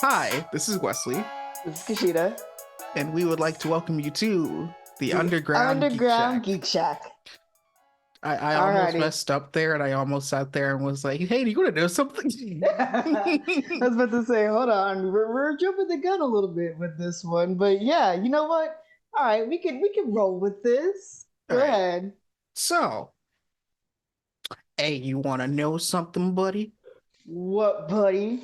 Hi, this is Wesley, This is Ka'shenia. and we would like to welcome you to the The Underground Geek Underground Shack. Geek Shack. I almost Alrighty. messed up there, and I almost sat there and was like, "Hey, do you want to know something?" I was about to say, hold on, we're jumping the gun a little bit with this one, but yeah, you know what? All right, we can roll with this. All Go right. ahead. So, hey, you want to know something, buddy? What, buddy?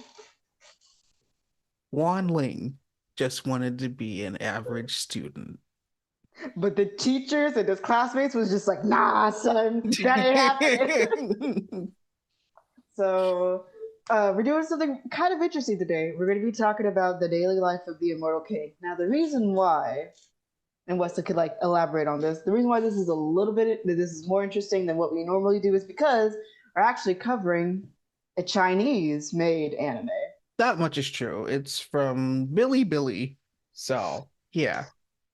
Wan Ling just wanted to be an average student. But the teachers and his classmates was just like, nah, son, that ain't happening. So we're doing something kind of interesting today. We're going to be talking about the daily life of the Immortal King. Now, the reason why, and Wesley could like elaborate on this, the reason why this is this is more interesting than what we normally do is because we're actually covering a Chinese-made anime. That much is true. It's from Billy. So, yeah.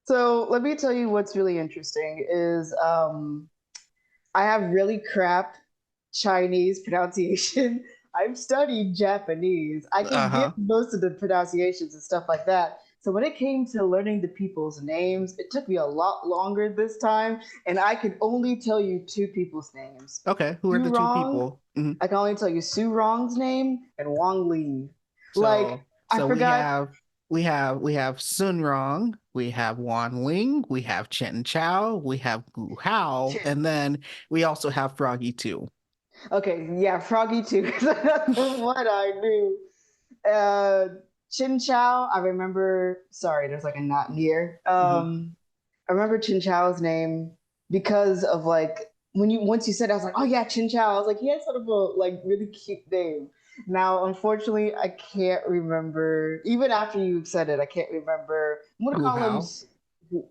So let me tell you what's really interesting is I have really crap Chinese pronunciation. I've studied Japanese. I can get Uh-huh. most of the pronunciations and stuff like that. So when it came to learning the people's names, it took me a lot longer this time, and I could only tell you two people's names. Okay, who are Su the two Rong, people? Mhm. I can only tell you Su Rong's name and Wang Li. Like So I so we forgot. have we have Sun Rong, we have Wan Ling, we have Chen Chao, we have Gu Hao, and then we also have Froggy too. Okay, yeah, Froggy too. That's the one I knew. Uh, Chin Chow, I remember. Sorry, there's like a knot here. Mhm. I remember Chin Chow's name because of like when you once you said it, I was like, oh yeah, Chin Chow. I was like, he had sort of a like really cute name. Now, unfortunately, I can't remember. Even after you said it, I can't remember. I'm gonna Gu call him Hao,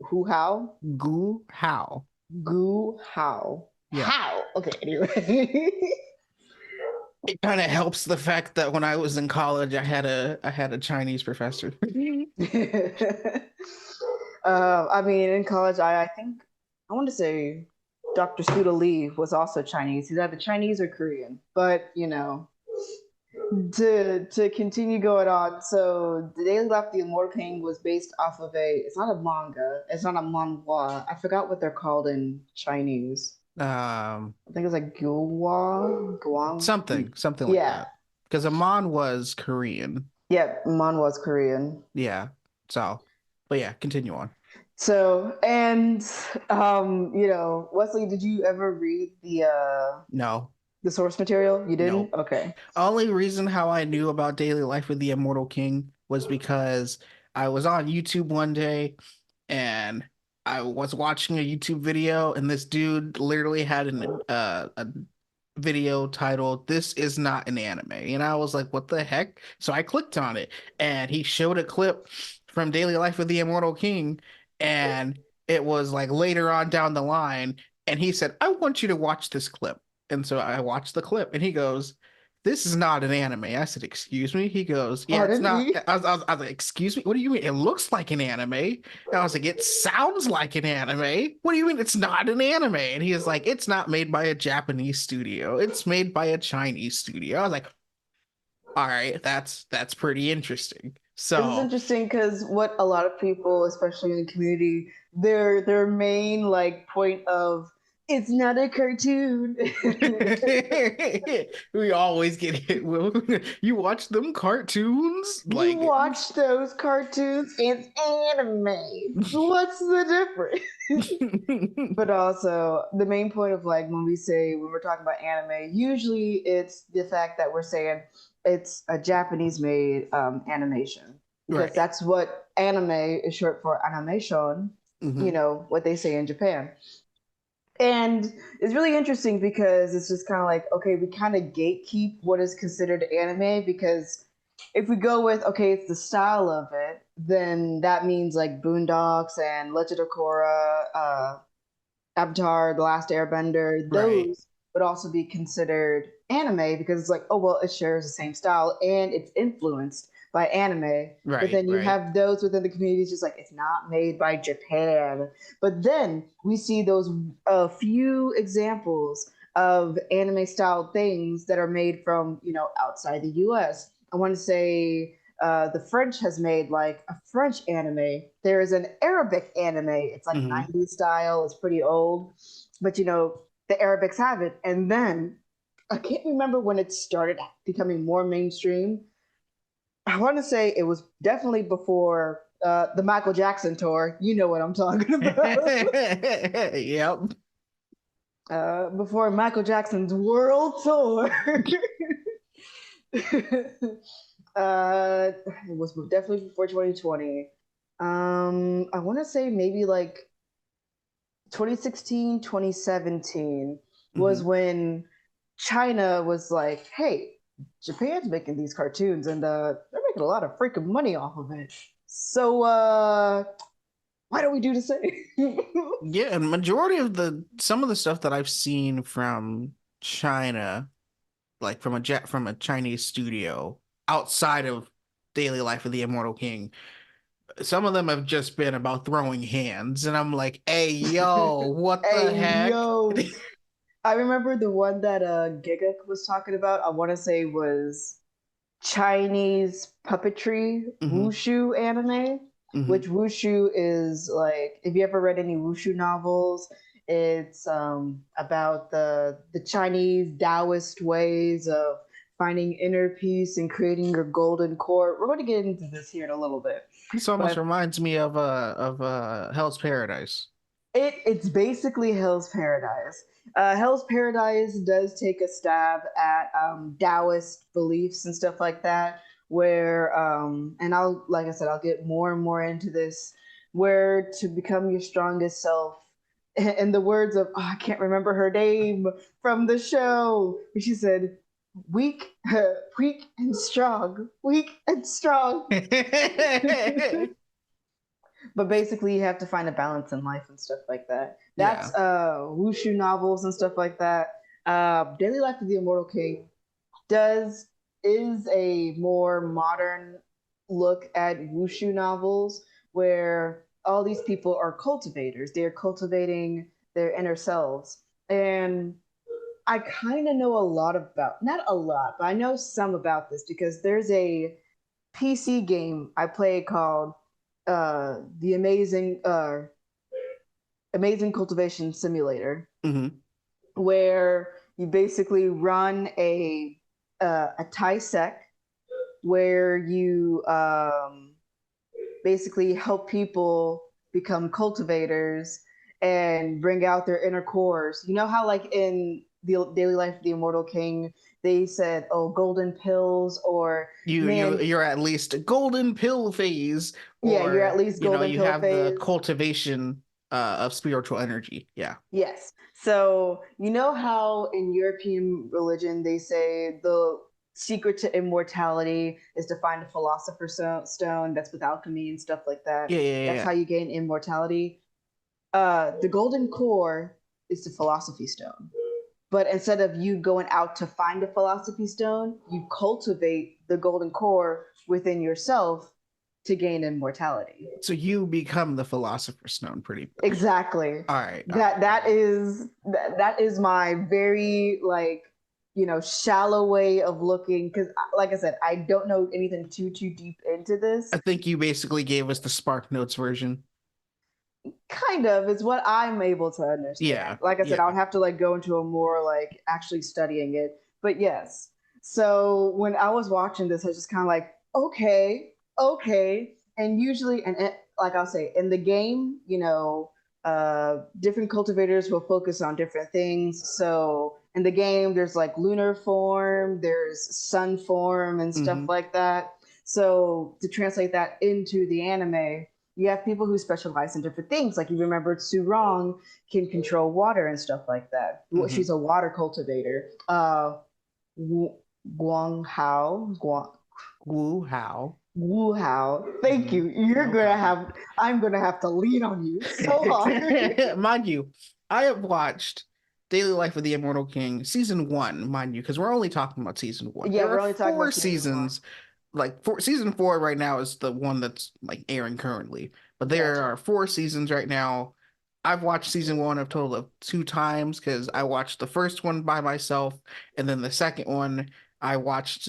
Hu Hao, Gu Hao. Gu Hao. Yeah. How? Okay, anyway. It kind of helps the fact that when I was in college, I had a Chinese professor. I mean, in college, I think I want to say Dr. Suda Lee was also Chinese. He's either Chinese or Korean. But to continue going on, so the Daily Life of the Immortal King was based off of a. It's not a manga. It's not a manhwa. I forgot what they're called in Chinese. Um, I think it's like Guwa, Guang. something like Yeah, that. Because Amon was Korean. yeah, manhwa's Korean. Yeah. So, but yeah, continue on. So, and Wesley, did you ever read No, the source material? You didn't? nope. Okay. Only reason how I knew about Daily Life with the Immortal King was because I was on YouTube one day and I was watching a YouTube video and this dude literally had a video titled "This is not an anime," and I was like, "What the heck?" So I clicked on it and he showed a clip from Daily Life with the Immortal King, and it was like later on down the line, and he said, "I want you to watch this clip." And so I watched the clip, and he goes, "This is not an anime." I said, "Excuse me?" He goes, "Yeah, it's Pardon not." me? I was like, "Excuse me? What do you mean? It looks like an anime." And I was like, "It sounds like an anime. What do you mean it's not an anime?" And he is like, "It's not made by a Japanese studio. It's made by a Chinese studio." I was like, "All right, that's pretty interesting." This is So interesting because what a lot of people, especially in the community, their main like point of it's not a cartoon. we always get hit. Will you watch them cartoons? You Like, watch those cartoons, it's anime. What's the difference? But also the main point of like when we're talking about anime, usually it's the fact that we're saying it's a Japanese made animation because right. that's what anime is short for animation, Hmm. what they say in Japan. And it's really interesting because it's just kind of like, okay, we kind of gatekeep what is considered anime because if we go with, okay, it's the style of it, then that means like Boondocks and Legend of Korra, Avatar, The Last Airbender, Right. those would also be considered anime because it's like, oh, well, it shares the same style and it's influenced by anime. But Right. then you Right. have those within the community, it's just like, it's not made by Japan. But then we see those a few examples of anime style things that are made from, outside the US. I want to say The French has made like a French anime. There is an Arabic anime. It's like Hmm. 90s style. It's pretty old, but the Arabics have it. And then I can't remember when it started becoming more mainstream. I want to say it was definitely before the Michael Jackson tour. You know what I'm talking about. Yep. Before Michael Jackson's world tour. It was definitely before 2020. I want to say maybe like 2016, 2017 was Hmm. when China was like, hey, Japan's making these cartoons and they're making a lot of freaking money off of it. So why don't we do the same? Yeah, and majority of the some of the stuff that I've seen from China, like from a Chinese studio outside of Daily Life of the Immortal King, some of them have just been about throwing hands, and I'm like, hey, yo, what the Hey, heck? yo. I remember the one that Giga was talking about. I want to say was Chinese puppetry Hmm. wushu anime, Hmm. which wushu is like if you ever read any wushu novels, it's about the Chinese Taoist ways of finding inner peace and creating your golden core. We're going to get into this here in a little bit, This almost but reminds me of Hell's Paradise. it's basically Hell's Paradise. Hell's Paradise does take a stab at Taoist beliefs and stuff like that. Where and I'll like I said, I'll get more and more into this. Where to become your strongest self. In the words of I can't remember her name from the show, she said, "Weak, weak and strong, weak and strong." But basically you have to find a balance in life and stuff like that. That's Yeah. wushu novels and stuff like that. Daily Life of the Immortal King does is a more modern look at wushu novels where all these people are cultivators. They're cultivating their inner selves. And I kind of know a lot about, not a lot, but I know some about this because there's a PC game I play called the Amazing Cultivation Simulator, Hmm. where you basically run a Thai sec where you basically help people become cultivators and bring out their inner cores. You know how like in the Daily Life of the Immortal King, they said, "Oh, golden pills," or You "Man, you're at least a golden pill phase, yeah, you're at or least golden you pill have the phase." cultivation of spiritual energy. Yeah. Yes. So, you know how in European religion they say the secret to immortality is to find a philosopher's stone that's with alchemy and stuff like that. Yeah, yeah, yeah, That's yeah. how you gain immortality. The golden core is the philosophy stone. But instead of you going out to find a philosophy stone, you cultivate the golden core within yourself to gain immortality. So you become the philosopher's stone pretty much. Exactly. All right, all right, That all that right. is that is my very like shallow way of looking because like I said, I don't know anything too deep into I this. think you basically gave us the Spark Notes version. Kind of is what I'm able to understand. Yeah, Like I said, I yeah. would have to like go into a more like actually studying it. But yes. So when I was watching this, I was just kind of like, okay, okay. And usually, like I'll say, in the game, different cultivators will focus on different things. So in the game, there's like lunar form, there's sun form, and stuff Hmm. like that. So to translate that into the anime, you have people who specialize in different things. Like you remember Su Rong can control water and stuff like that. Hmm. She's a water cultivator. Guang Hao, Woo, how? Wu Hao. Thank Hmm. you. You're No gonna problem. have. I'm gonna have to lean on you so hard. Mind you, I have watched Daily Life of the Immortal King season one, mind you, because we're only talking about season one. Yeah, There are we're only talking four about season one. seasons, like season four right now is the one that's like airing currently, but there Gotcha. are four seasons right now. I've watched season one a total of two times because I watched the first one by myself and then the second one. I watched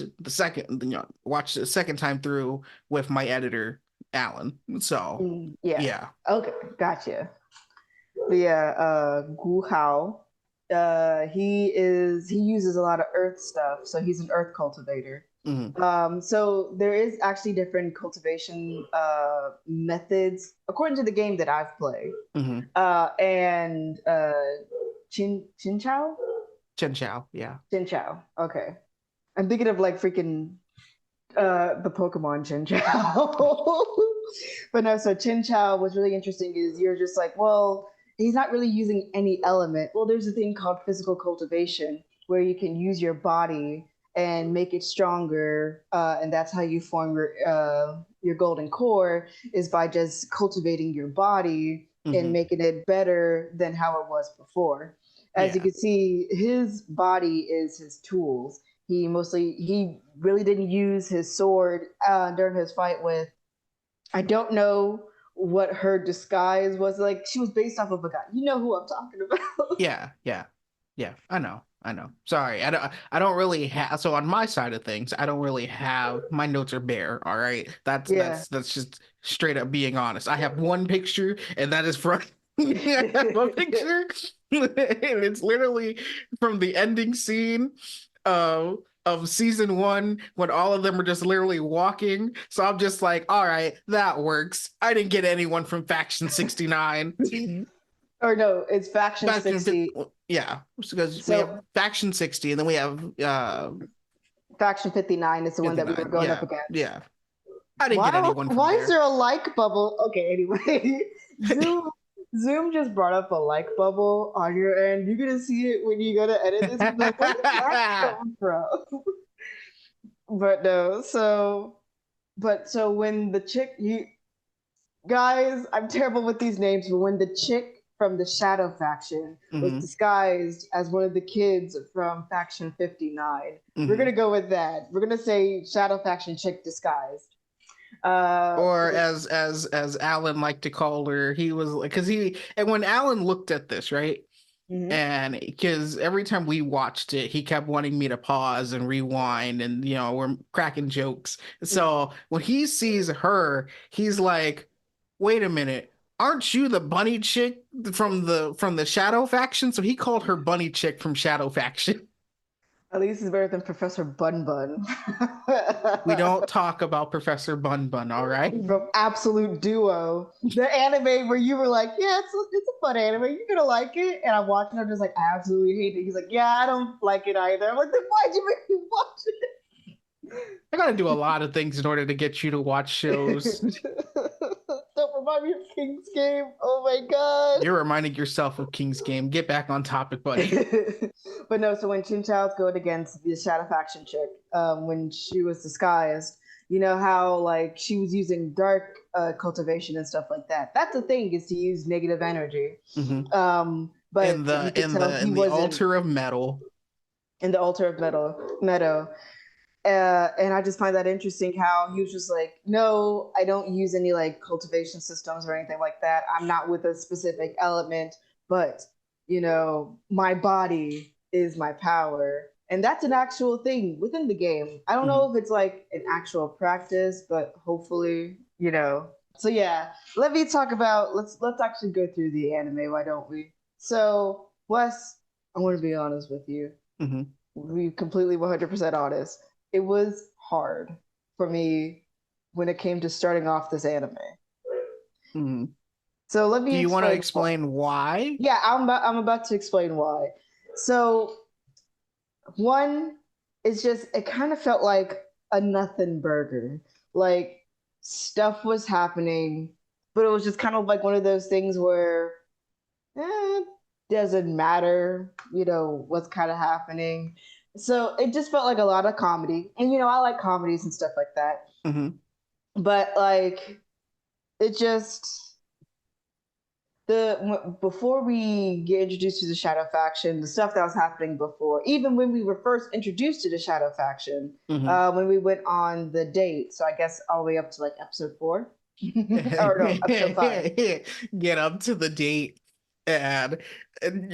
watched the second time through with my editor, Alan. So Yeah. yeah. Okay, gotcha. But yeah, Gu Hao. He uses a lot of earth stuff, so he's an earth cultivator. Hmm. So there is actually different cultivation methods according to the game that I've played. Hmm. And Chin Chao? Chen Chao, yeah. Chin Chao. Okay. I'm thinking of like freaking the Pokemon Chin Chao. But no, so Chin Chao was really interesting is you're just like, well, he's not really using any element. Well, there's a thing called physical cultivation where you can use your body and make it stronger, and that's how you form your golden core is by just cultivating your body and Hmm. making it better than how it was before. As you Yeah. can see, his body is his tools. He really didn't use his sword during his fight with, I don't know what her disguise was like. She was based off of a guy. You know who I'm talking about. Yeah, yeah, yeah. I know, I know. Sorry, I don't really have. So on my side of things, I don't really have. My notes are bare. All right, that's Yeah. that's that's just straight up being honest. I have one picture, and that is from. I have a picture, and it's literally from the ending scene of season one when all of them are just literally walking. So I'm just like, all right, that works. I didn't get anyone from Faction 69. Or no, it's Faction Faction, 60. yeah, because we have So Faction 60, and then we have Faction 59 is the one that we were 59. going up Yeah, against. yeah. I didn't get anyone from Why is there. there a like bubble? Okay, anyway. Zoom Zoom just brought up a like bubble on your end. You're gonna see it when you go to edit this. Like, where did that come from? But no, so when the chick you guys, I'm terrible with these names, but when the chick from the Shadow faction was Hmm. disguised as one of the kids from Faction 59, we're Hmm. gonna go with that. We're gonna say Shadow faction chick disguised. Or But as Alan liked to call her, he was like, because he and when Alan looked at this, right? mhm. And because every time we watched it, he kept wanting me to pause and rewind, and we're cracking jokes. So when he sees her, he's like, "Wait a minute, aren't you the bunny chick from the Shadow faction?" So he called her Bunny Chick from Shadow faction. At least it's better than Professor Bun Bun. We don't talk about Professor Bun Bun, all right? From Absolute Duo, the anime where you were like, "Yeah, it's a fun anime. You're gonna like it." And I'm watching. I'm just like, "I absolutely hate it." He's like, "Yeah, I don't like it either." I'm like, "Then why'd you make me watch I gotta do a lot of things in order to get you to watch shows. it?" Don't remind me of King's Game. Oh my god. You're reminding yourself of King's Game. Get back on topic, buddy. But no, so when Chin Chao's going against the Shadow Faction chick, when she was disguised, you know how like she was using dark cultivation and stuff like that. That's the thing is to use negative energy. Hmm. In But the you could in tell the he in the wasn't altar of metal. in the altar of meadow. And I just find that interesting how he was just like, no, I don't use any like cultivation systems or anything like that. I'm not with a specific element, but my body is my power. And that's an actual thing within the game. I don't Hmm. know if it's like an actual practice, but hopefully. So yeah, let's actually go through the anime, why don't we? So, Wes, I want to be honest with you. Hmm. Be completely 100% honest. It was hard for me when it came to starting off this anime. Hmm. So let Do me you want to explain why. explain why? Yeah, I'm about to explain why. So one, it's just it kind of felt like a nothing burger. Like stuff was happening, but it was just kind of like one of those things where it doesn't matter, what's kind of happening. So it just felt like a lot of comedy. And I like comedies and stuff like that. Hmm. But like it just before we get introduced to the Shadow faction, the stuff that was happening before, even when we were first introduced to the Shadow faction, Hmm. when we went on the date, so I guess all the way up to like episode 4, or no, episode 5. Get up to the date, and,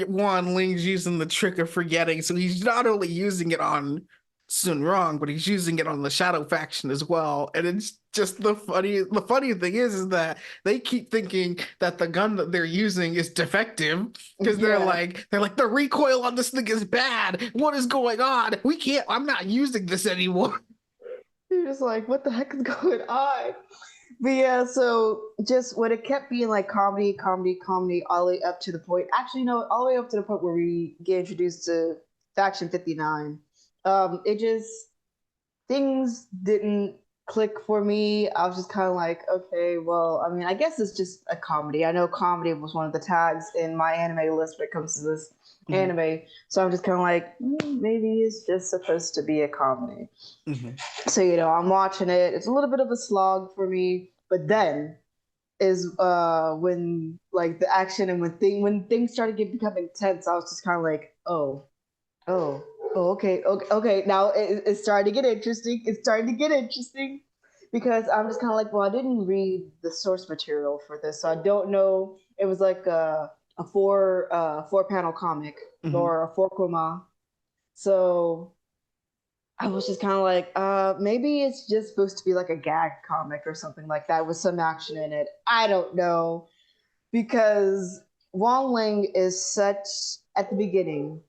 Juan Ling's using the trick of forgetting, so he's not only using it on Sun Wrong, but he's using it on the Shadow faction as well. And it's just the funny thing is that they keep thinking that the gun that they're using is defective because Yeah. they're like the recoil on this thing is bad. What is going on? We can't I'm not using this anymore. You're just like, what the heck is going on? But yeah, so just when it kept being like comedy, comedy, comedy, all the way up to the point. Actually, no, all the way up to the point where we get introduced to Faction 59. It just things didn't click for me. I was just kind of like, okay, well, I mean, I guess it's just a comedy. I know comedy was one of the tags in my anime list when it comes to this Mhm, anime. So I'm just kind of like, maybe it's just supposed to be a comedy. mhm. So, I'm watching it. It's a little bit of a slog for me, but then is when like the action and when things started becoming tense, I was just kind of like, oh, okay. Now it's starting to get interesting. It's starting to get interesting because I'm just kind of like, well, I didn't read the source material for this, so I don't know. It was like a four panel comic Mhm. or a four koma. So I was just kind of like, maybe it's just supposed to be like a gag comic or something like that with some action in it. I don't know because Wong Ling is such at the beginning,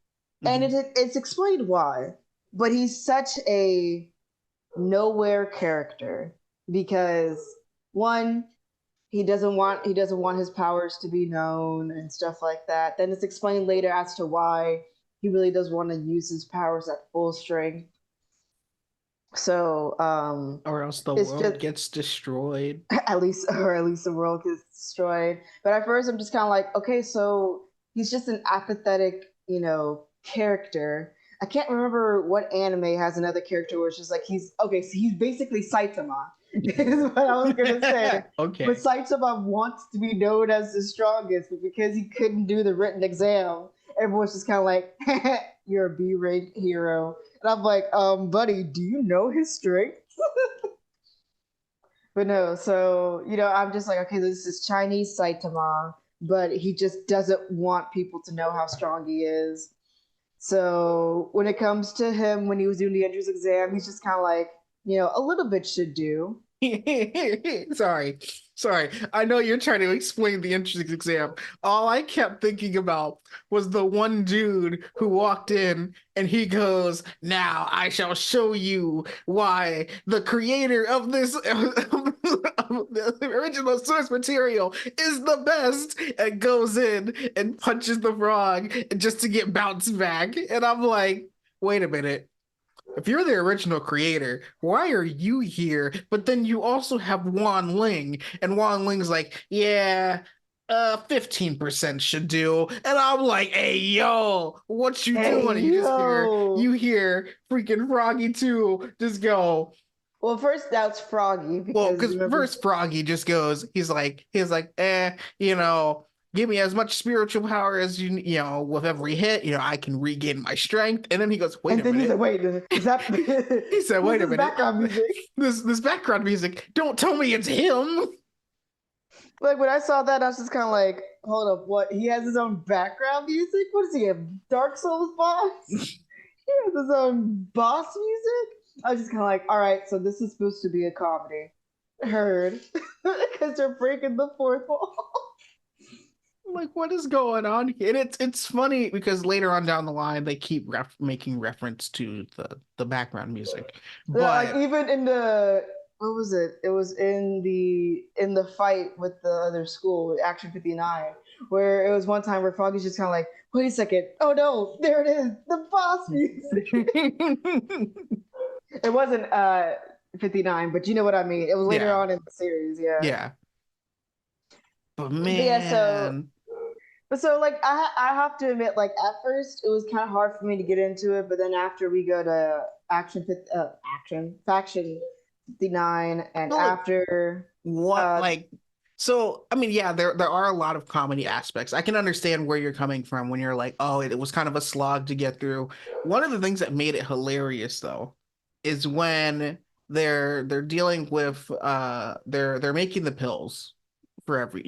and Mhm. it's explained why, but he's such a nowhere character because one, he doesn't want his powers to be known and stuff like that. Then it's explained later as to why he really does want to use his powers at full strength. So Or else the it's world just gets destroyed. at least the world gets destroyed. But at first, I'm just kind of like, okay, so he's just an apathetic, character. I can't remember what anime has another character where it's just like he's okay. So he's basically Saitama, is what I was gonna say. But Okay. Saitama wants to be known as the strongest, but because he couldn't do the written exam, everyone's just kind of like, "You're a B-rank hero," and I'm like, buddy, do you know his strength? But no, so I'm just like, okay, this is Chinese Saitama, but he just doesn't want people to know how strong he is. So when it comes to him, when he was doing the entrance exam, he's just kind of like, a little bit should do. Sorry. Sorry. I know you're trying to explain the entrance exam. All I kept thinking about was the one dude who walked in and he goes, "Now I shall show you why the creator of this of the original source material is the best," and goes in and punches the frog just to get bounced back. And I'm like, wait a minute. If you're the original creator, why are you here? But then you also have Wan Ling, and Wan Ling's like, yeah, 15% should do. And I'm like, hey, yo, what you Hey, doing? And yo. you hear freaking Froggy 2 just go, Well, first that's Froggy well, because because remember, first Froggy just goes, he's like, give me as much spiritual power as with every hit, I can regain my strength. And then he goes, wait and a then he's minute. like, wait, is that He said, who's wait a this minute. background music? This background music, don't tell me it's him. Like when I saw that, I was just kind of like, hold up, what? He has his own background music? What is he, a Dark Souls boss? He has his own boss music? I was just kind of like, all right, so this is supposed to be a comedy. Heard. Because they're breaking the fourth wall. Like, what is going on here? And it's funny because later on down the line they keep making reference to the background music, Yeah, like but even in what was it? It was in the fight with the other school, Action 59, where it was one time where Foggy's just kind of like, wait a second, oh no, there it is, the boss music. It wasn't 59, but you know what I mean. It was later yeah, on in the series, yeah. yeah. But But yeah, so man, like I have to admit, like at first it was kind of hard for me to get into it, but then after we go to action faction 59, and so like after what uh like so I mean, yeah, there are a lot of comedy aspects. I can understand where you're coming from when you're like, oh, it was kind of a slog to get through. One of the things that made it hilarious though is when they're dealing with they're making the pills for every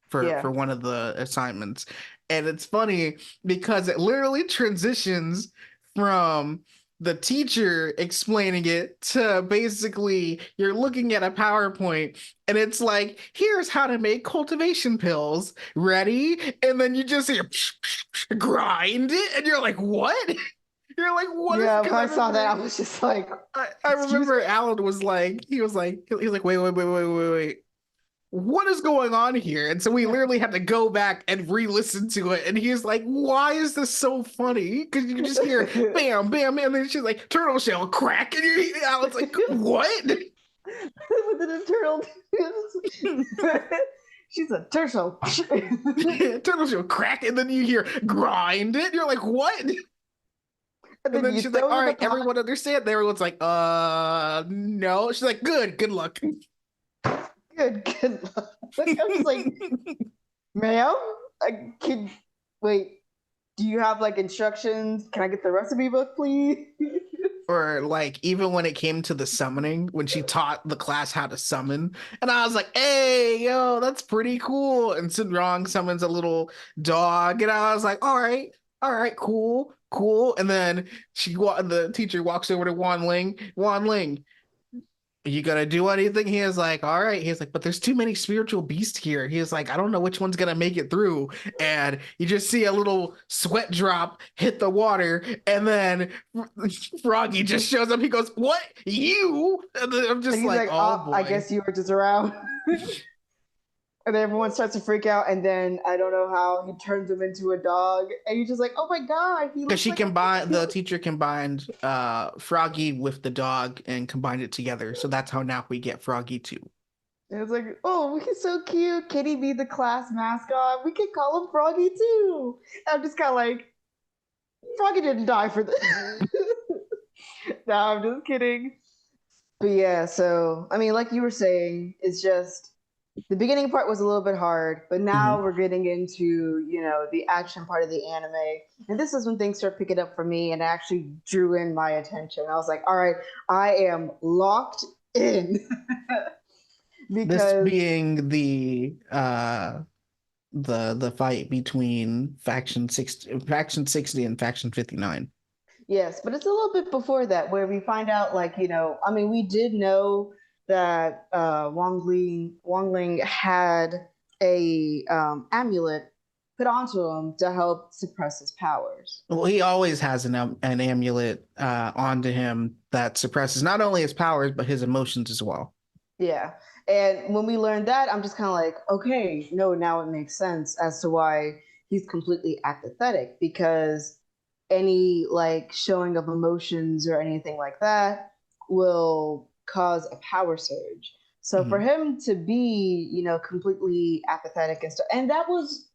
for yeah, one of the assignments. And it's funny because it literally transitions from the teacher explaining it to basically you're looking at a PowerPoint and it's like, here's how to make cultivation pills. Ready? And then you just hear grind it, and you're like, what? You're like, what is Yeah, because when I I saw that, remember I was just like, I excuse remember me? Alan was like, he was like, wait. What is going on here? And so we literally had to go back and re-listen to it. And he's like, why is this so funny? Because you can just hear bam, bam, and then she's like, turtle shell crack. And Alan's like, what? With an internal. She's a turtle. Turtle shell crack. And then you hear grind it. You're like, what? And And then then you she's like, throw it all in the right, pot. everyone understand? And everyone's like, no. She's like, good luck. Good. Like, I'm just like, ma'am, I can wait. Do you have like instructions? Can I get the recipe book, please? Or like even when it came to the summoning, when she taught the class how to summon, and I was like, "Hey, yo, that's pretty cool." And Sinrong summons a little dog, and I was like, all right, cool." And then the teacher walks over to Wan Ling, you gonna do anything? He is like, all right. He's like, but there's too many spiritual beasts here. He is like, I don't know which one's gonna make it through. And you just see a little sweat drop hit the water, and then Froggy just shows up. He goes, "What? You?" And then I'm And just he's like, like, oh oh, I boy. guess you were just around. And then everyone starts to freak out, and then I don't know how he turns him into a dog, and you're just like, oh my god, he Because looks like a the teacher combined Froggy with the dog and combined it together. So that's how now we get Froggy too. and it's like, oh, he's so cute. Can he be the class mascot? We could call him Froggy too. And I'm just kind of like, Froggy didn't die for this. No, I'm just kidding. But yeah, so I mean, like you were saying, it's just the beginning part was a little bit hard, but now Mhm. we're getting into, the action part of the anime. And this is when things start picking up for me and actually drew in my attention. I was like, all right, I am locked in. This Because being the fight between faction 60 and faction 59. yes, but it's a little bit before that where we find out, like, I mean, we did know that Wang Ling had a amulet put onto him to help suppress his powers. Well, he always has an amulet onto him that suppresses not only his powers but his emotions as well. Yeah. And when we learned that, I'm just kind of like, okay, no, now it makes sense as to why he's completely apathetic, because any like showing of emotions or anything like that will cause a power surge. So for Mhm. him to be, completely apathetic and stuff, and that was,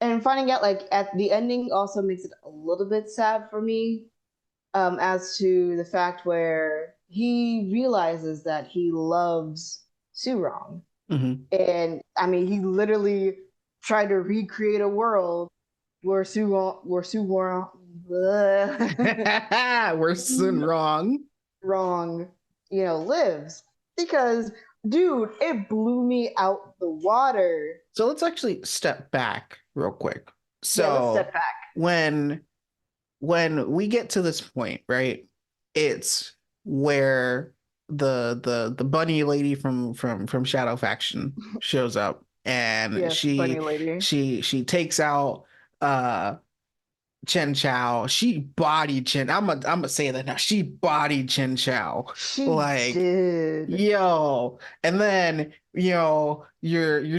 and finding out like at the ending also makes it a little bit sad for me, as to the fact where he realizes that he loves Surong. Mhm. And I mean, he literally tried to recreate a world where Surong We're soon wrong. wrong, lives. Because, dude, it blew me out the water. So let's actually step back real quick. Yeah, let's So step back. when we get to this point, right? It's where the bunny lady from Shadow Faction shows up, and Yes, bunny lady. she takes out uh Chen Chao. She bodied Chen. I'm gonna say that now. She bodied Chen Chao. She Like, did. yo. And then, you're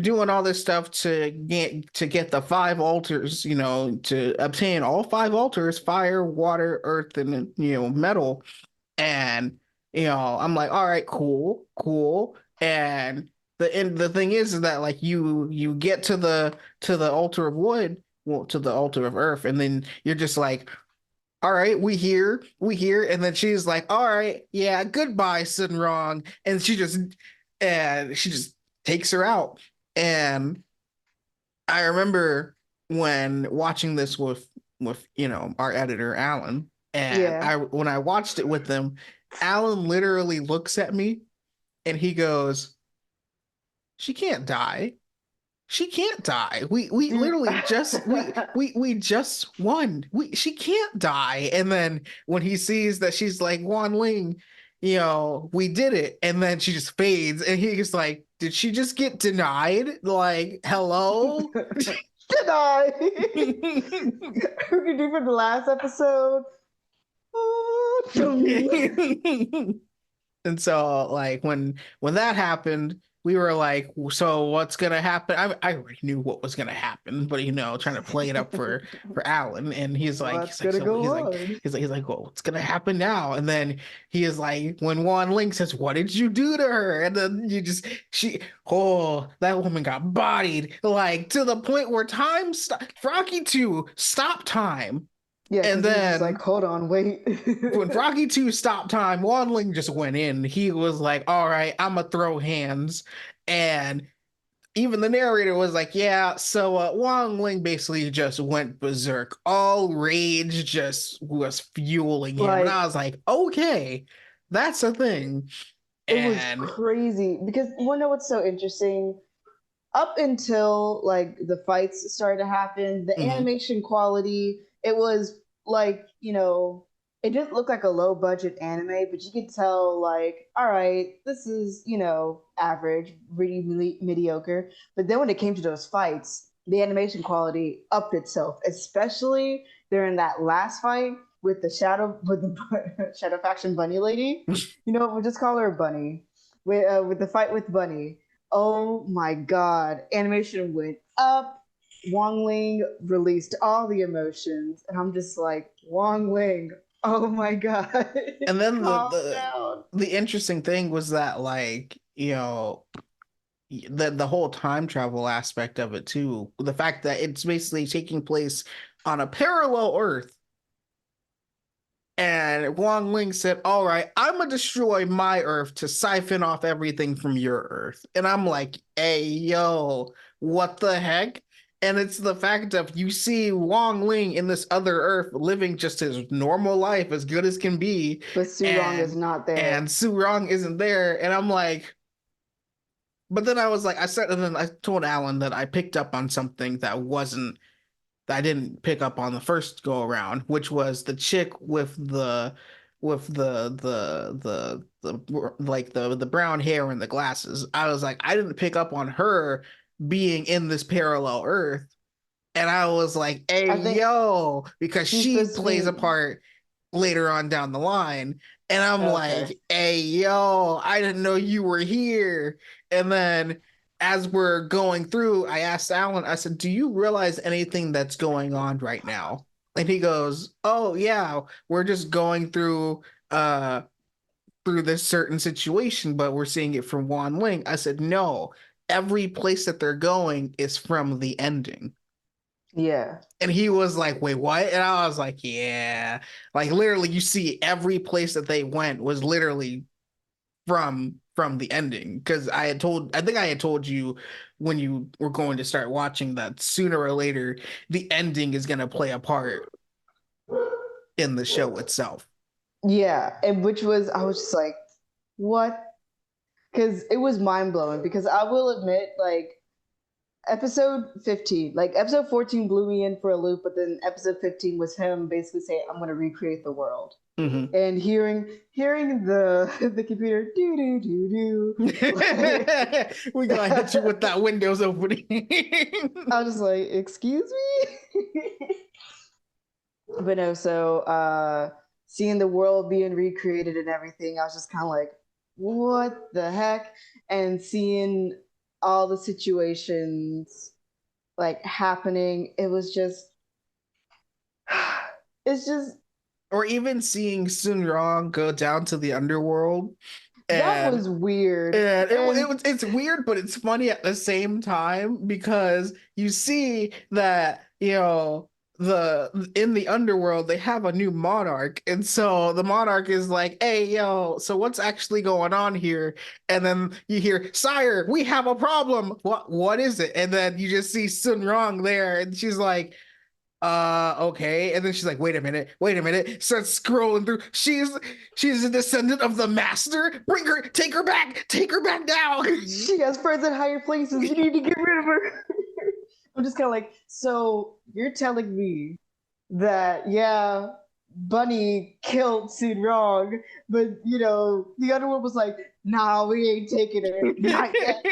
doing all this stuff to get the five altars, to obtain all five altars, fire, water, earth, and metal. And I'm like, all right, cool. And the thing is that like you get to the altar of wood, well, to the altar of earth, and then you're just like, all right, we here. And then she's like, all right, yeah, goodbye, Sunrong. And she just takes her out. And I remember when watching this with our editor Alan, and Yeah. I when I watched it with them, Alan literally looks at me and he goes, "She can't die." she can't die. We Do you... literally just we just won. We She can't die. And then when he sees that she's like Wan Ling, we did it. And then she just fades, and he's like, did she just get denied? Like, hello? Did I? Who could do for the last episode? And so like when that happened, we were like, so what's gonna happen? I already knew what was gonna happen, but trying to play it up for Alan. And What's gonna go on? he's like, well, what's gonna happen now? And then he is like, when Wan Ling says, what did you do to her? And then that woman got bodied, like to the point where Froggy 2 stopped time. Yeah, And because he was just like, then hold on, wait. when Froggy 2 stopped time, Wan Ling just went in. He was like, all right, I'm gonna throw hands. And even the narrator was like, yeah, so Wan Ling basically just went berserk. All rage just was fueling him. And I Like, was like, okay, that's a thing. it was And crazy because you wanna know what's so interesting? Up until like the fights started to happen, the mhm. animation quality, it was like, it didn't look like a low budget anime, but you could tell like, all right, this is, average, really, really mediocre. But then when it came to those fights, the animation quality upped itself, especially during that last fight with the Shadow Faction Bunny lady. We'll just call her Bunny. With the fight with Bunny. Oh my god, animation went up. Wong Ling released all the emotions, and I'm just like, Wong Ling, oh my god, And then calm down. the interesting thing was that, like, the whole time travel aspect of it too. The fact that it's basically taking place on a parallel Earth. And Wong Ling said, all right, I'm gonna destroy my Earth to siphon off everything from your Earth. And I'm like, hey, yo, what the heck? And it's the fact of you see Wong Ling in this other Earth living just his normal life as good as can be, But Su Rong is and not and there. Su Rong isn't there. And I'm like, but then I was like, and then I told Alan that I picked up on something that I didn't pick up on the first go around, which was the chick with the brown hair and the glasses. I was like, I didn't pick up on her being in this parallel Earth. And I was like, hey, I think yo, because she's she supposed to plays a be part later on down the line. And I'm okay. like, hey, yo, I didn't know you were here. And then as we're going through, I asked Alan, I said, do you realize anything that's going on right now? And he goes, oh, yeah, we're just going through this certain situation, but we're seeing it from Wan Ling. I said, no, every place that they're going is from the ending. Yeah. And he was like, wait, what? And I was like, yeah. Like literally you see every place that they went was literally from the ending. Because I think I had told you when you were going to start watching that sooner or later the ending is going to play a part in the show itself. Yeah. And which was, I was just like, what? Because it was mind blowing. Because I will admit, like, episode 15, like episode 14 blew me in for a loop, but then episode 15 was him basically saying, I'm going to recreate the world. Mm-hmm. And hearing the the computer do do do do, We gotta hit you with that Windows opening. I was just like, excuse me. But no, so seeing the world being recreated and everything, I was just kind of like, what the heck? And seeing all the situations like happening, it was just, it's just, Or even seeing Sun Rong go down to the underworld that and was weird. and And it's weird, but it's funny at the same time because you see that the in the underworld they have a new monarch, and so the monarch is like, hey, yo, so what's actually going on here? And then you hear, sire, we have a problem. What is it? And then you just see Sun Rong there, and she's like, okay. And then she's like, wait a minute, starts scrolling through. She's a descendant of the master. Bring her, take her back now. she has friends in higher places, you need to get rid of her. I'm just kind of like, so you're telling me that, yeah, Bunny killed Soon Wrong, but, the other one was like, nah, we ain't taking her. Not yet.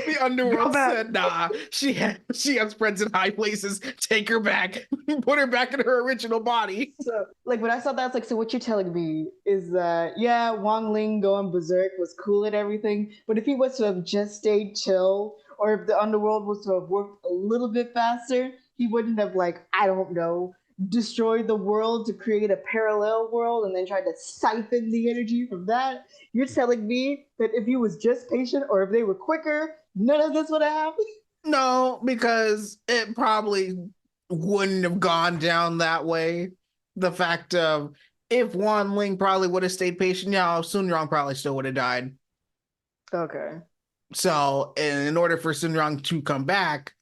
The Go underworld back. said, "Nah, she has friends in high places. Take her back. Put her back in her original body." So, like, when I saw that, it's like, so what you're telling me is that, yeah, Wang Ling going berserk was cool and everything, but if he was to have just stayed chill, or if the underworld was to have worked a little bit faster, he wouldn't have, like, I don't know, destroyed the world to create a parallel world and then tried to siphon the energy from that. You're telling me that if he was just patient or if they were quicker, none of this would have happened? No, because it probably wouldn't have gone down that way. The fact of if Wan Ling probably would have stayed patient, yeah, Sun Yong probably still would have died. Okay. So, in order for Sun Yong to come back,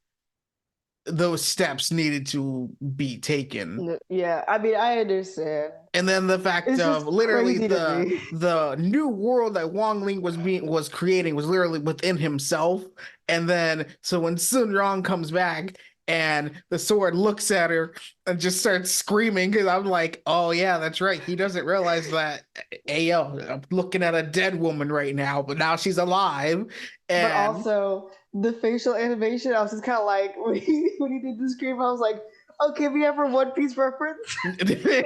those steps needed to be taken. Yeah, I mean, I understand. And then the fact It's of just literally crazy to the me. the new world that Wang Ling was creating was literally within himself. And then so when Sun Rong comes back and the sword looks at her and just starts screaming, because I'm like, oh yeah, that's right. He doesn't realize that, hey yo, I'm looking at a dead woman right now, but now she's alive. But And also the facial animation, I was just kind of like when he did the scream, I was like, okay, we have a One Piece reference.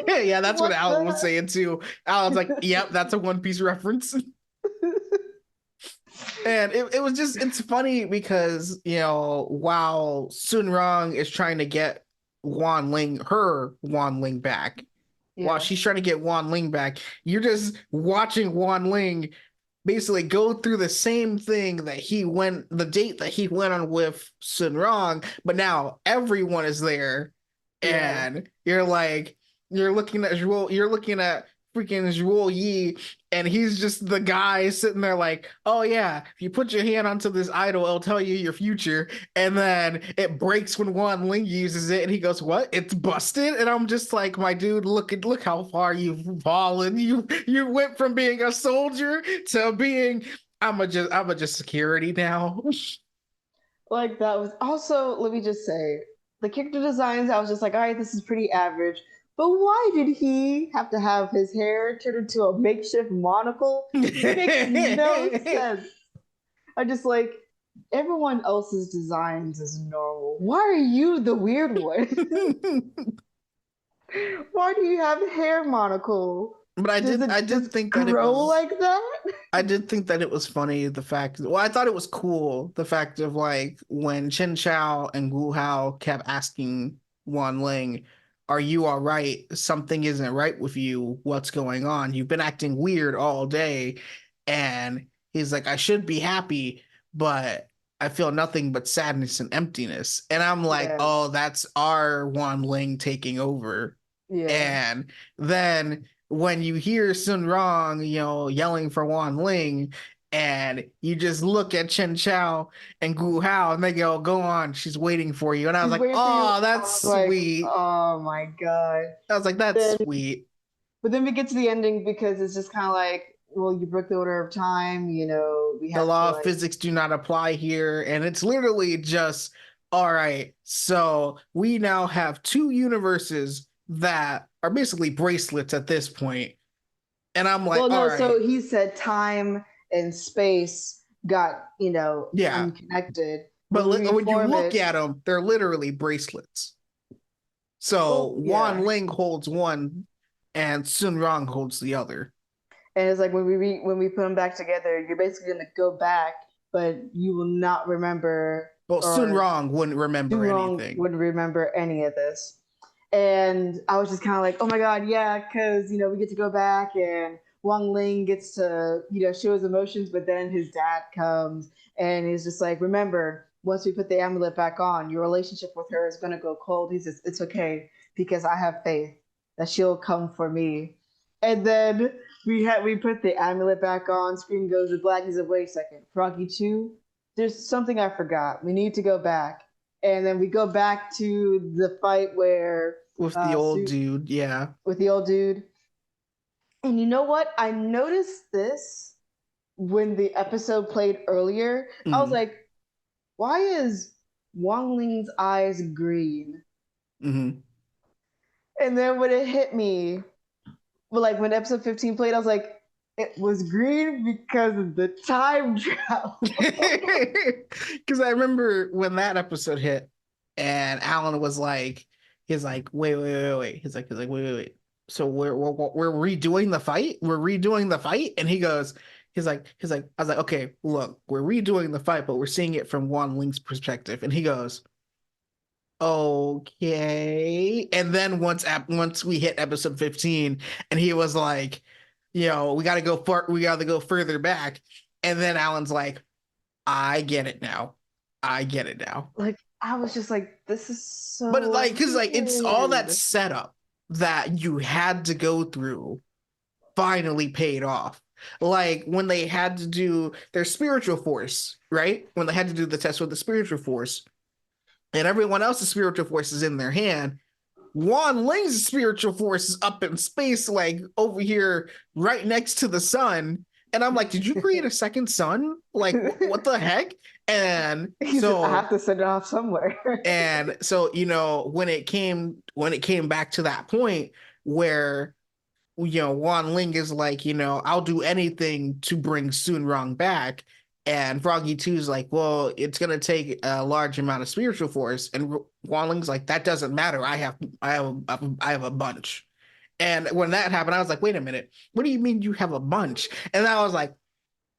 yeah, that's what What Alan was the saying too. Alan's like, yep, that's a One Piece reference. heck? And it was just it's funny because while Sun Rong is trying to get her Wan Ling back, while Yeah, she's trying to get Wan Ling back, you're just watching Wan Ling basically go through the same thing the date that he went on with Sun Rong, but now everyone is there, yeah. and you're looking at freaking Zhuo Yi, and he's just the guy sitting there like, oh yeah, if you put your hand onto this idol, it'll tell you your future, and then it breaks when Wan Ling uses it, and he goes, what? It's busted, and I'm just like, my dude, look how far you've fallen. You went from being a soldier to being I'm a just security now. Like that was also, let me just say, the character designs, I was just like, all right, this is pretty average. But why did he have to have his hair turned into a makeshift monocle? It makes no sense. I just like everyone else's designs is normal. Why are you the weird one? Why do you have hair monocle? But Does it I just did think that it grow was like that? I did think that it was funny the fact well, I thought it was cool the fact of like when Chen Chao and Gu Hao kept asking Wan Ling, "Are you all right? Something isn't right with you. What's going on? You've been acting weird all day." And he's like, "I should be happy, but I feel nothing but sadness and emptiness." And I'm like, Yeah, "Oh, that's our Wan Ling taking over." yeah. And then when you hear Sun Rong, yelling for Wan Ling, and you just look at Chen Chao and Gu Hao, and they go on, she's waiting for you. And I was She's like, waiting for you. oh, I that's was like, sweet. oh my god. I was like, that's Then sweet. But then we get to the ending because it's just kind of like, well, you broke the order of time. We The have to law of like. physics do not apply here. And it's literally just, all right, so we now have two universes that are basically bracelets at this point. And I'm like, Well, all no. So right, he said time and space got yeah. unconnected, but But when we when you form look it, at them, they're literally bracelets. So well, Wan yeah. Ling holds one, and Sun Rong holds the other. And it's like when we put them back together, you're basically gonna go back, but you will not remember, Well, Sun or Rong wouldn't remember Wrong anything. would remember any of this. And I was just kind of like, oh my god, yeah, because we get to go back and Wang Ling gets to show his emotions, but then his dad comes and he's just like, remember, once we put the amulet back on, your relationship with her is gonna go cold. He says it's okay because I have faith that she'll come for me. And then we put the amulet back on. Screen goes to black. He's like, wait a second, Froggy 2. There's something I forgot. We need to go back, and then we go back to the fight where With the old Su dude, yeah. with the old dude. And you know what? I noticed this when the episode played earlier. I was Mm. like, why is Wang Ling's eyes green. Hmm. And then when it hit me, well, like when episode 15 played, I was like, it was green because of the time travel. Because I remember when that episode hit, and Alan was like, he's like, wait. Wait. So we're redoing the fight. We're redoing the fight, and he's like, I was like, okay, look, we're redoing the fight, but we're seeing it from Wan Ling's perspective, and he goes, okay. And then once we hit episode 15, and he was like, we got to go further back, and then Alan's like, I get it now. I get it now. Like, I was just like, this is But so like, because like it's all that weird. setup that you had to go through finally paid off. Like when they had to do their spiritual force, right? When they had to do the test with the spiritual force, and everyone else's spiritual force is in their hand. Wan Ling's spiritual force is up in space, like over here, right next to the sun. And I'm like, did you create a second sun? Like, what the heck? And He said, I have so to send it off somewhere. and so when it came back to that point where Wan Ling is like, I'll do anything to bring Sun Rong back. And Froggy 2 is like, well, it's gonna take a large amount of spiritual force. And Wan Ling's like, that doesn't matter. I have a bunch. And when that happened, I was like, wait a minute, what do you mean you have a bunch? And I was like,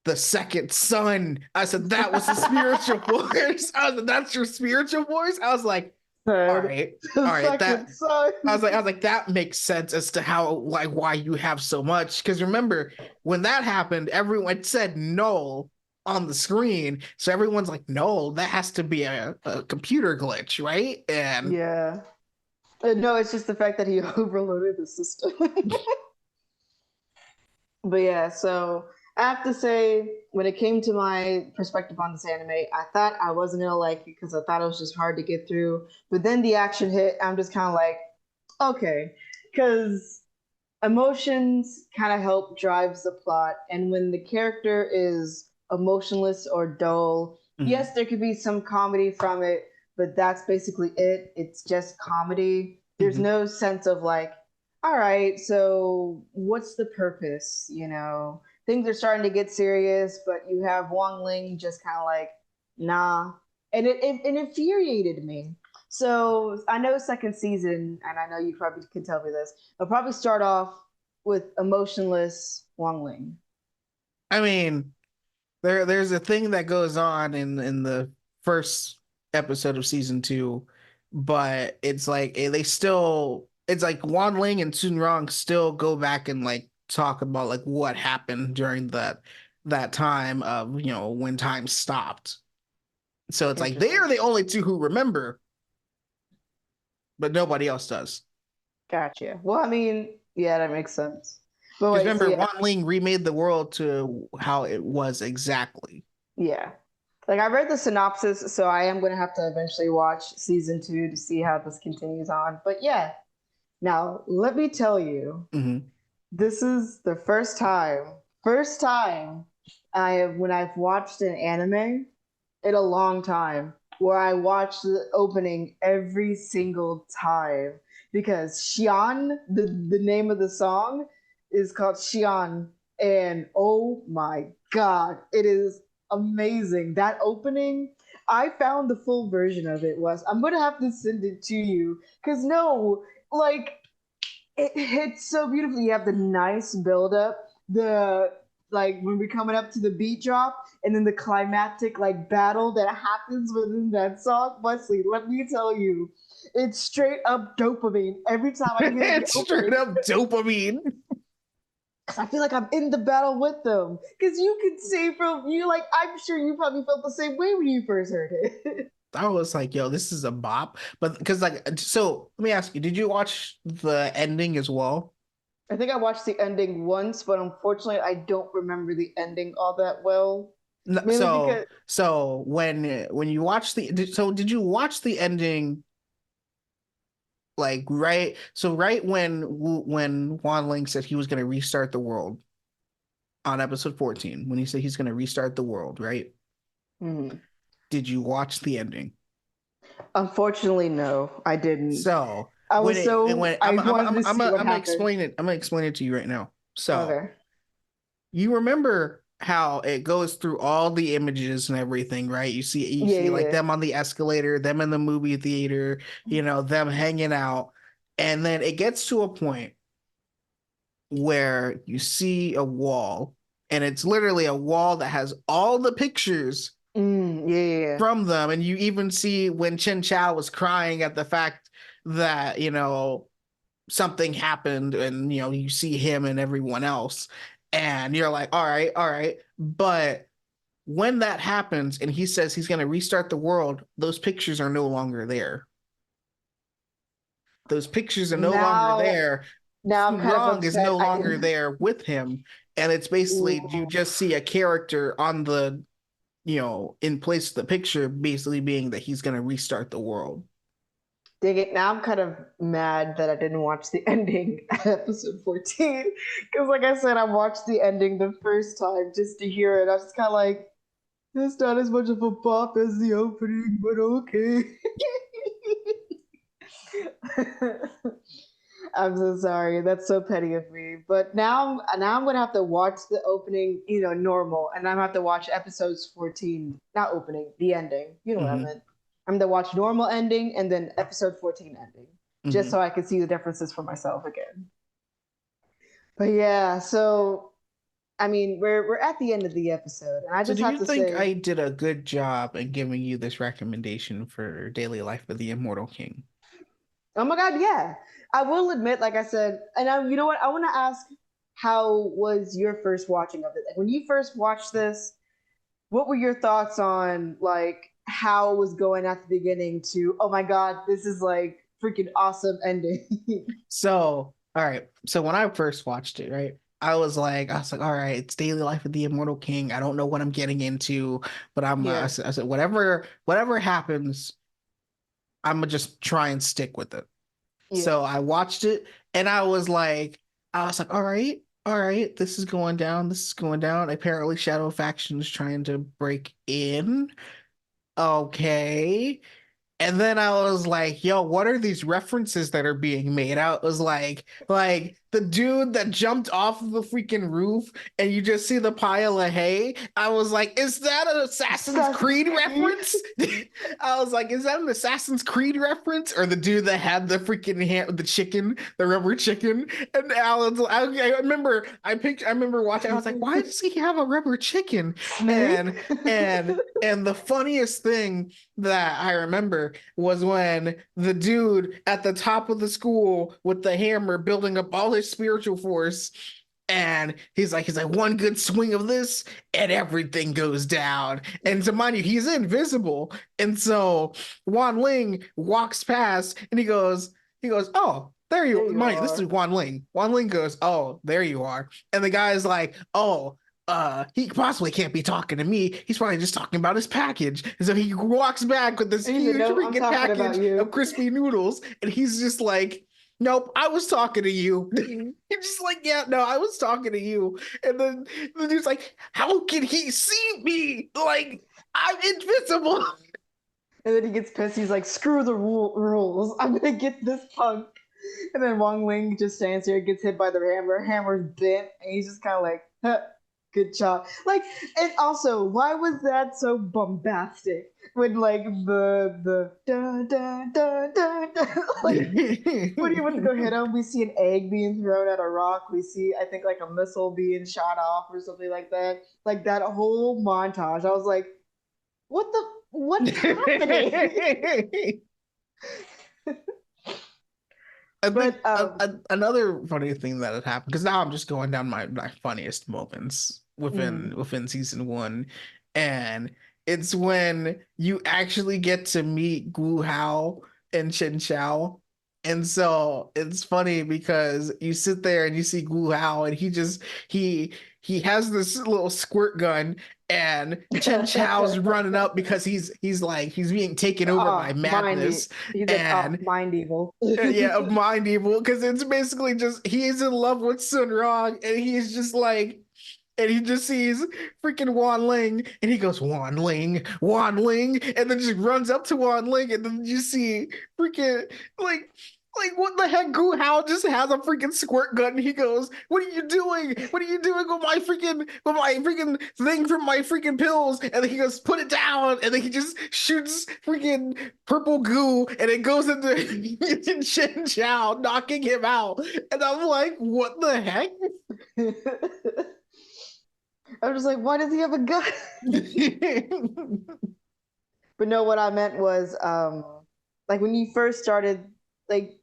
the second son. I said, that was the spiritual force. I was like, that's your spiritual force? I was like, all Said, right, the all right, second son. I was like, that makes sense as to how, like, why you have so much. Because remember, when that happened, everyone said null on the screen. So everyone's like, no, that has to be a computer glitch, right? And Yeah. No, it's just the fact that he overloaded the system. But yeah, so I have to say, when it came to my perspective on this anime, I thought I wasn't gonna like it because I thought it was just hard to get through. But then the action hit, I'm just kind of like, okay, because emotions kind of help drives the plot, and when the character is emotionless or dull, mhm, yes, there could be some comedy from it, but that's basically it. It's just comedy. There's mhm. no sense of like, all right, so what's the purpose? Things are starting to get serious, but you have Wang Ling just kind of like, nah, and it infuriated me. So I know second season, and I know you probably can tell me this. I'll probably start off with emotionless Wang Ling. I mean, there's a thing that goes on in the first episode of season two, but it's like they still it's like Wan Ling and Sun Rong still go back and like talk about like what happened during that time of when time stopped. So it's like they Interesting. are the only two who remember, but nobody else does. Gotcha. Well, I mean, yeah, that makes sense. But Because wait, so remember, yeah, Wan Ling remade the world to how it was exactly. yeah. Like I read the synopsis, so I am gonna have to eventually watch season 2 to see how this continues on. But yeah, now let me tell you, Hmm. this is the first time I have when I've watched an anime in a long time where I watch the opening every single time because Xian, the name of the song is called Xian, and oh my god, it is amazing. That opening, I found the full version of it. Was I'm gonna have to send it to you because no, like it hits so beautifully. You have the nice build up, the like when we're coming up to the beat drop, and then the climactic like battle that happens within that song. Wesley, let me tell you, it's straight up dopamine every time I hear the It's straight opening. up dopamine. Cause I feel like I'm in the battle with them. Cause you can see from you, like I'm sure you probably felt the same way when you first heard it. I was like, yo, this is a bop. But because like, so let me ask you, did you watch the ending as well? I think I watched the ending once, but unfortunately, I don't remember the ending all that well. No, Mainly so because so when you watch did you watch the ending like right when Juan Ling said he was going to restart the world on episode 14 when he said he's going to restart the world, right? Mhm. Did you watch the ending? Unfortunately, no, I didn't. So I when was it so when I wanted to see what I'm gonna happened. explain it. I'm gonna explain it to you right now. So Okay. you remember how it goes through all the images and everything, right? You Yeah, see like yeah. them on the escalator, them in the movie theater, them hanging out, and then it gets to a point where you see a wall, and it's literally a wall that has all the pictures Yeah, yeah, yeah. from them, and you even see when Chen Chao was crying at the fact that something happened, and you see him and everyone else, and you're like, all right, but when that happens and he says he's going to restart the world, those pictures are no longer there. Those pictures are no longer Now, there. now Fu I'm kind of Rong is upset. no I longer didn't. there with him, and it's basically you Ooh, just see a character on the in place of the picture, basically being that he's going to restart the world. dang it. Now I'm kind of mad that I didn't watch the ending at episode 14. Because, like I said, I watched the ending the first time just to hear it. I was just kind of like, it's not as much of a pop as the opening, but okay. I'm so sorry. That's so petty of me. But now I'm gonna have to watch the opening, normal, and I'm gonna have to watch episodes 14, not opening, the ending. You know what I Hmm. meant. I'm gonna watch normal ending and then episode 14 ending, just Hmm. so I can see the differences for myself again. But yeah, so I mean, we're at the end of the episode, and I So just do have you to think say, I did a good job in giving you this recommendation for Daily Life of the Immortal King? oh my god, yeah. I will admit, like I said, and you know what? I want to ask, how was your first watching of it? Like when you first watched this, what were your thoughts on like how it was going at the beginning to, oh my god, this is like freaking awesome ending? So, all right. So when I first watched it, right, I was like, all right, it's Daily Life of the Immortal King. I don't know what I'm getting into, but Yeah, I said, whatever happens, I'm gonna just try and stick with it. yeah. So I watched it, and I was like, all right, this is going down. This is going down. Apparently, Shadow Faction is trying to break in. Okay. And then I was like, yo, what are these references that are being made? I was like the dude that jumped off of the freaking roof and you just see the pile of hay. I was like, is that an Assassin's Assassin's Creed Creed. reference? I was like, is that an Assassin's Creed reference? Or the dude that had the freaking the chicken, the rubber chicken? And I remember I remember watching, I was like, why does he have a rubber chicken? Snape. And the funniest thing that I remember was when the dude at the top of the school with the hammer building up all his spiritual force, and he's like one good swing of this and everything goes down. And to mind you, he's invisible. And so Wan Ling walks past and he goes, oh, there you There you mind you, this is are. Wan Ling. Wan Ling goes, oh, there you are. And the guy's like, oh, he possibly can't be talking to me. He's probably just talking about his package. And so he walks back with this And he said, huge "No, I'm freaking talking about package you." of crispy noodles. And he's just like, nope, I was talking to you. He's just like, yeah, no, I was talking to you. And then the dude's like, how can he see me? Like, I'm invisible. And then he gets pissed. He's like, "Screw the rules. I'm gonna get this punk." And then Wong Ling just stands here, gets hit by the hammer. Hammer's bent, and he's just kind of like, huh, "Good job." Like, and also, why was that so bombastic? When like the da da da da da, like when he went to go hit him, we see an egg being thrown at a rock. We see, I think, like a missile being shot off or something like that. Like that whole montage. I was like, what's happening? I think But another funny thing that had happened, because now I'm just going down my funniest moments mm, within season one, and it's when you actually get to meet Gu Hao and Chen Xiao. And so it's funny because you sit there and you see Gu Hao, and he he has this little squirt gun, and Chen Xiao's running up because he's being taken over by mindy. madness. He's like, And mind evil. yeah, of mind evil, because it's basically just he is in love with Sun Rong, and he's just like, and he just sees freaking Wan Ling, and he goes Wan Ling, and then just runs up to Wan Ling, and then you see freaking like. Like what the heck? Gu Hao just has a freaking squirt gun. And he goes, "What are you doing? What are you doing with my freaking thing from my freaking pills?" And then he goes, "Put it down." And then he just shoots freaking purple goo, and it goes into Shen Chao, knocking him out. And I'm like, "What the heck?" I was just like, why does he have a gun? But no, what I meant was, like when you first started, like,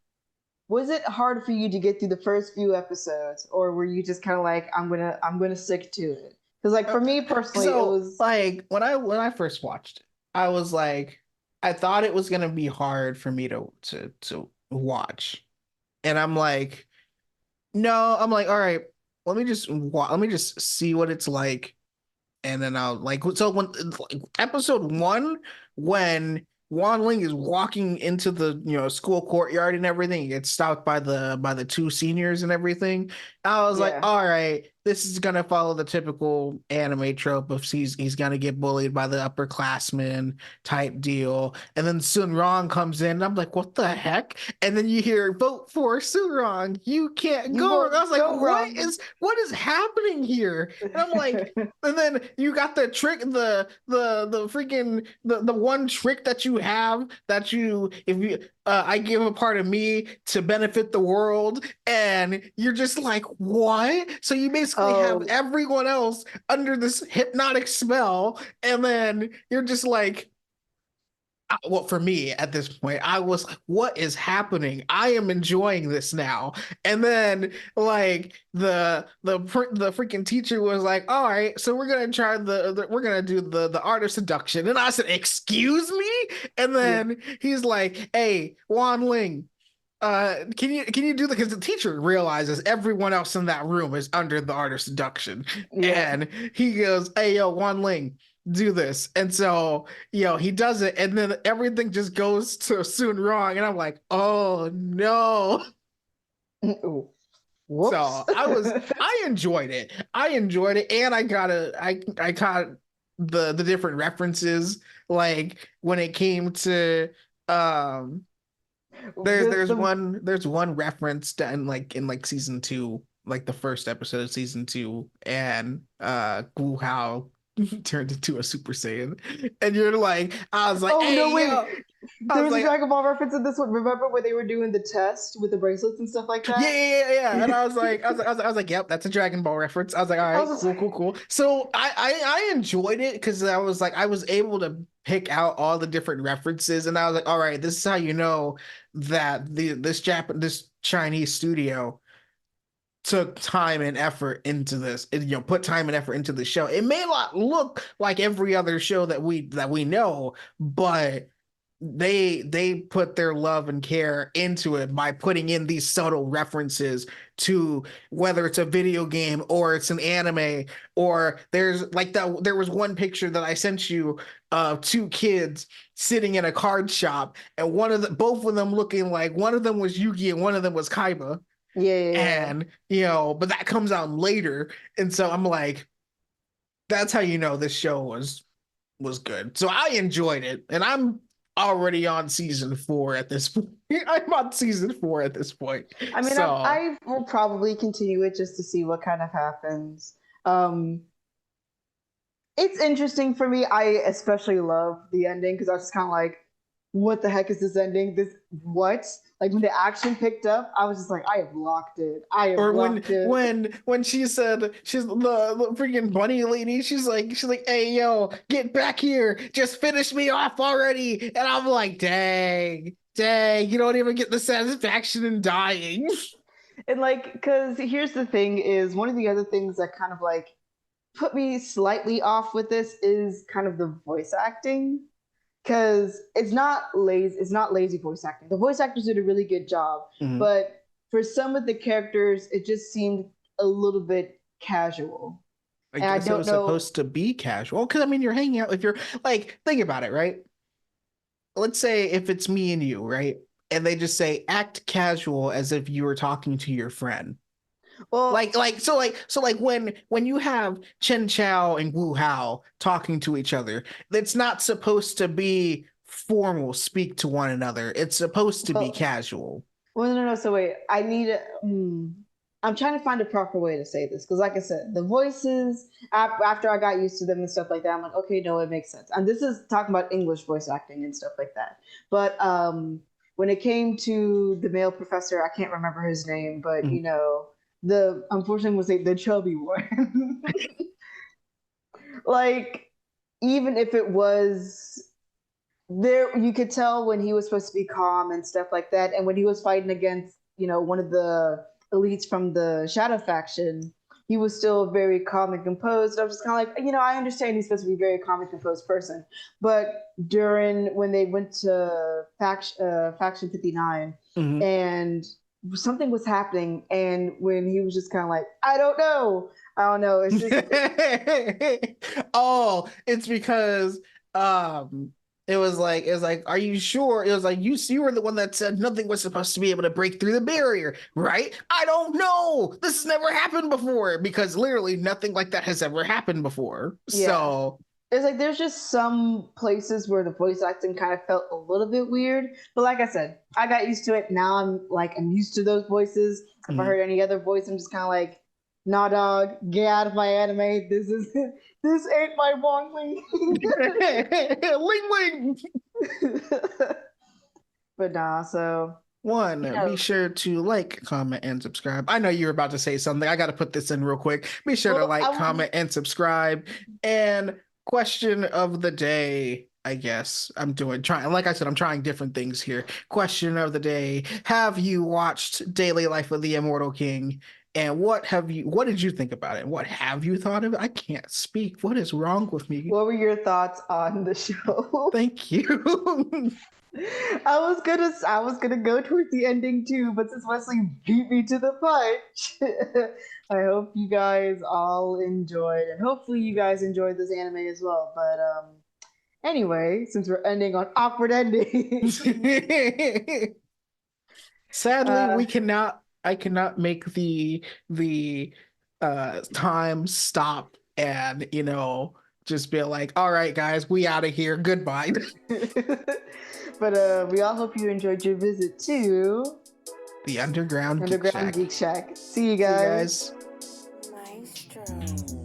was it hard for you to get through the first few episodes, or were you just kind of like, I'm gonna stick to it? Because like for me personally, it So was, like when I first watched it, I was like, I thought it was gonna be hard for me to watch. And I'm like, no, I'm like, all right, let me just see what it's like. And then I'll like so when like, episode one, when Wan Ling is walking into the school courtyard and everything, he gets stopped by the two seniors and everything. I was like, yeah, all right, this is gonna follow the typical anime trope of he's gonna get bullied by the upperclassmen type deal. And then Sun Rong comes in, and I'm like, what the heck? And then you hear vote for Sun Rong, you can't you go wrong. I won't was like, go wrong. what is happening here? And I'm like, and then you got the trick, the freaking the one trick that you have that you if you I give a part of me to benefit the world, and you're just like, what? So you basically have Oh, everyone else under this hypnotic spell, and then you're just like, well, for me at this point, I was like, what is happening? I am enjoying this now. And then like the freaking teacher was like, all right, so we're gonna try we're gonna do the art of seduction. And I said, excuse me? And yeah, then he's like, hey, Wan Ling, can you do that? Because the teacher realizes everyone else in that room is under the art of seduction. yeah. And he goes, hey, yo, Wan Ling, do this. And so, he does it, and then everything just goes to soon wrong. And I'm like, oh no. Ooh, whoops. So I enjoyed it. I enjoyed it, and I caught the different references, like when it came to um there's one reference to, in like season two, like the first episode of season two, and Gu Hao turned into a Super Saiyan, and you're like, I was like, Oh no, hey wait. yo, I There was was a like, Dragon Ball reference in this one. Remember where they were doing the test with the bracelets and stuff like yeah, that? yeah, yeah, yeah. And I was like, yep, that's a Dragon Ball reference. I was like, all I was right, just cool, cool, cool. So I enjoyed it because I was able to pick out all the different references, and I was like, all right, this is how you know that this Chinese studio took time and effort into this, put time and effort into the show. It may not look like every other show that we know, but they put their love and care into it by putting in these subtle references to whether it's a video game or it's an anime, or there was one picture that I sent you of two kids sitting in a card shop, and both of them looking like one of them was Yugi and one of them was Kaiba. yeah, yeah, yeah. And but that comes out later, and so I'm like, that's how you know this show was good. So I enjoyed it, and I'm already on season four at this point. I'm on season four at this point. I mean, So I will probably continue it just to see what kind of happens. Um, it's interesting for me. I especially love the ending because I was just kind of like, what the heck is this ending? This what? Like when the action picked up, I was just like, I have locked it. I have or when locked it. when she said, she's the freaking bunny lady, she's like, hey yo, get back here, just finish me off already. And I'm like, dang, you don't even get the satisfaction in dying. And like, because here's the thing: is one of the other things that kind of like put me slightly off with this is kind of the voice acting because it's not lazy voice acting. The voice actors did a really good job, Mhm. but for some of the characters it just seemed a little bit casual, I and I guess it don't was know. supposed to be casual, because I mean, you're hanging out, if you're like, think about it, right? Let's say if it's me and you, right? And they just say act casual as if you were talking to your friend. Well, When you have Chen Chao and Wu Hao talking to each other, it's not supposed to be formal, speak to one another. It's supposed to be well, casual. well, no, no. So wait, I need a. I'm trying to find a proper way to say this because, like I said, the voices after I got used to them and stuff like that, I'm like, okay, no, it makes sense. And this is talking about English voice acting and stuff like that. But when it came to the male professor, I can't remember his name, but Mm. the unfortunately was the chubby one. Like, even if it was there, you could tell when he was supposed to be calm and stuff like that, and when he was fighting against one of the elites from the Shadow faction, he was still very calm and composed. I was just kind of like, I understand he's supposed to be a very calm and composed person, but during when they went to faction 59 Mhm. and something was happening, and when he was just kind of like, I don't know, it's just Oh, it's because um it was like, are you sure? It was like you were the one that said nothing was supposed to be able to break through the barrier, right? I don't know. This has never happened before because literally nothing like that has ever happened before. yeah. So It's like there's just some places where the voice acting kind of felt a little bit weird. But like I said, I got used to it. Now I'm used to those voices. If I mm. heard any other voice, I'm just kind of like, nah, dog, get out of my anime. This ain't my Wong Ling. Ling Ling. But nah, so One, be sure to like, comment, and subscribe. I know you're about to say something. I got to put this in real quick. Be sure to well, I like, would. comment, and subscribe. And question of the day, I guess trying, like I said, I'm trying different things here. Question of the day: have you watched Daily Life of the Immortal King? And what did you think about it? What have you thought of it? I can't speak. What is wrong with me? What were your thoughts on the show? Thank you. I was gonna go towards the ending too, but since Wesley beat me to the punch, I hope you guys all enjoyed, and hopefully you guys enjoyed this anime as well. But anyway, since we're ending on awkward ending, Sadly, uh, we cannot. I cannot make the time stop and just be like, all right, guys, we out of here. Goodbye. but we all hope you enjoyed your visit to The Underground Geek Underground Shack. Geek Shack. See you See you guys. guys. Maestro.